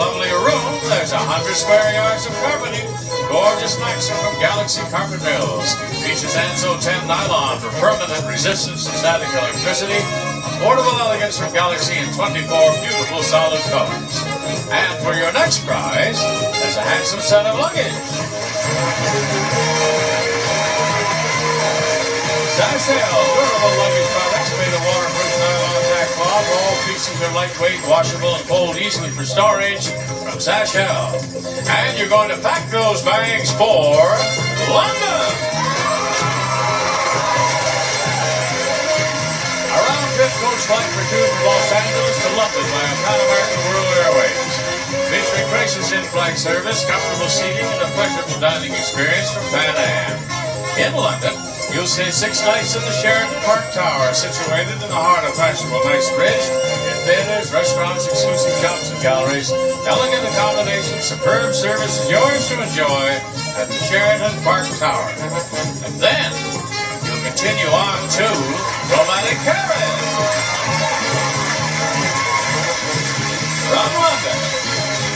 lovely room, there's 100 square yards of carpeting. Gorgeous maxim from Galaxy Carpet Mills. Features Anso 10 nylon for permanent resistance to static electricity. Affordable elegance from Galaxy in 24 beautiful solid colors. And for your next prize, there's a handsome set of luggage. Sashell, durable luggage products made of waterproof nylon tack cloth. All pieces are lightweight, washable, and fold easily for storage from Sashell. And you're going to pack those bags for London. A round-trip coach flight for two from Los Angeles to London by Pan American World Airways. Featuring gracious in-flight service, comfortable seating, and a pleasurable dining experience from Pan Am. In London, you'll stay 6 nights in the Sheraton Park Tower, situated in the heart of fashionable Knightsbridge. In theaters, restaurants, exclusive shops and galleries, elegant accommodations, superb service is yours to enjoy at the Sheraton Park Tower. And then, you'll continue on to romantic Paris. From London,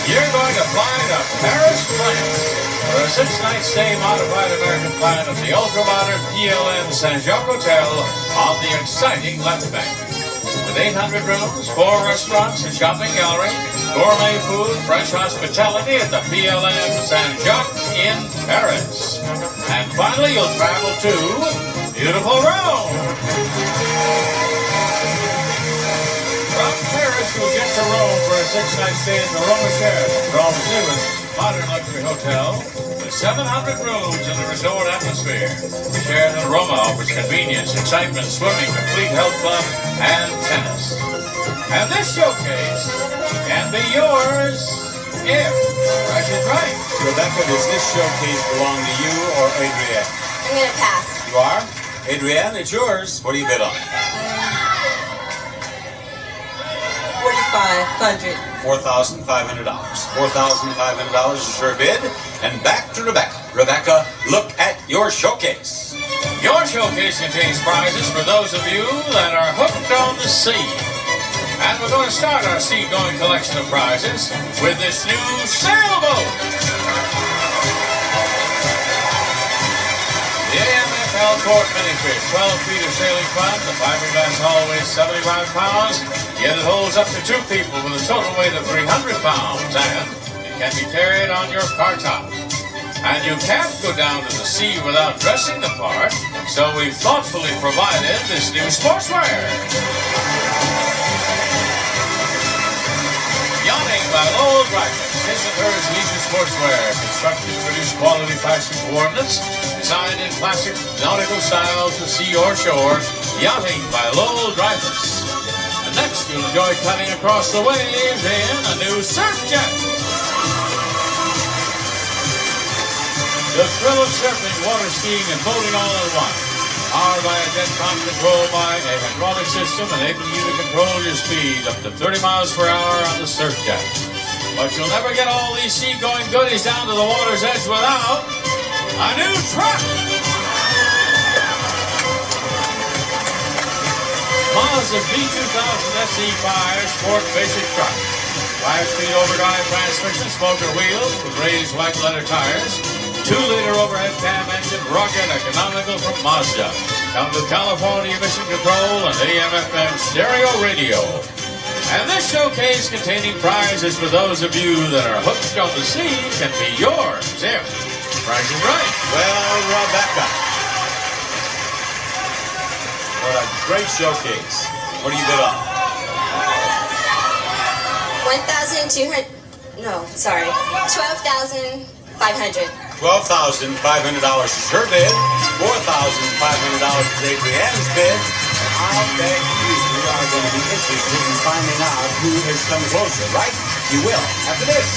you're going to fly to Paris, France. For a 6-night stay modified American plan at the ultra-modern PLM Saint-Jacques Hotel on the exciting left bank. With 800 rooms, 4 restaurants, a shopping gallery, gourmet food, French hospitality at the PLM Saint-Jacques in Paris. And finally, you'll travel to beautiful Rome. From Paris, you'll get to Rome for a 6-night stay at the Roma Sheraton, Rome's newest modern luxury hotel with 700 rooms in the resort atmosphere. Sheraton Roma offers convenience, excitement, swimming, complete health club, and tennis. And this showcase can be yours if Price is Right. Rebecca, does this showcase belong to you or Adrienne? I'm going to pass. You are? Adrienne, it's yours. What do you bid on? 4,500. $4,500. $4,500 is her bid. And back to Rebecca. Rebecca, look at your showcase. Your showcase contains prizes for those of you that are hooked on the sea. And we're going to start our sea-going collection of prizes with this new sailboat. The AMFL Court Minifish, 12 feet of sailing fun. The fiberglass hull weighs 75 pounds, yet it holds up to 2 people with a total weight of 300 pounds, and it can be carried on your car top. And you can't go down to the sea without dressing the part, so we've thoughtfully provided this new sportswear. Yachting by Lowell Dreyfus. His and hers leisure sportswear, constructed to produce quality plastic coordinates, designed in classic nautical styles to sea or shore. Yachting by Lowell Dreyfus. And next, you'll enjoy cutting across the waves in a new surf jet. The thrill of surfing, water skiing, and boating all in one. Powered by a jet pump controlled by a hydraulic system, enabling you to control your speed up to 30 miles per hour on the surf jet. But you'll never get all these sea-going goodies down to the water's edge without a new truck. Mazda B2000 SE Fire Sport Basic Truck. 5-speed overdrive transmission, smoker wheels with raised white leather tires. 2-liter overhead cam engine, rugged, economical from Mazda. Comes with California emission control and AM/FM stereo radio. And this showcase containing prizes for those of you that are hooked on the sea can be yours if Price is Right. Well, Rebecca, what a great showcase. What do you bid on? 1,200. No, sorry. 12,500. $12,500 is her bid. $4,500 is Adrienne's bid. I'll bet you are going to be interested in finding out who has come closer, right? You will after this.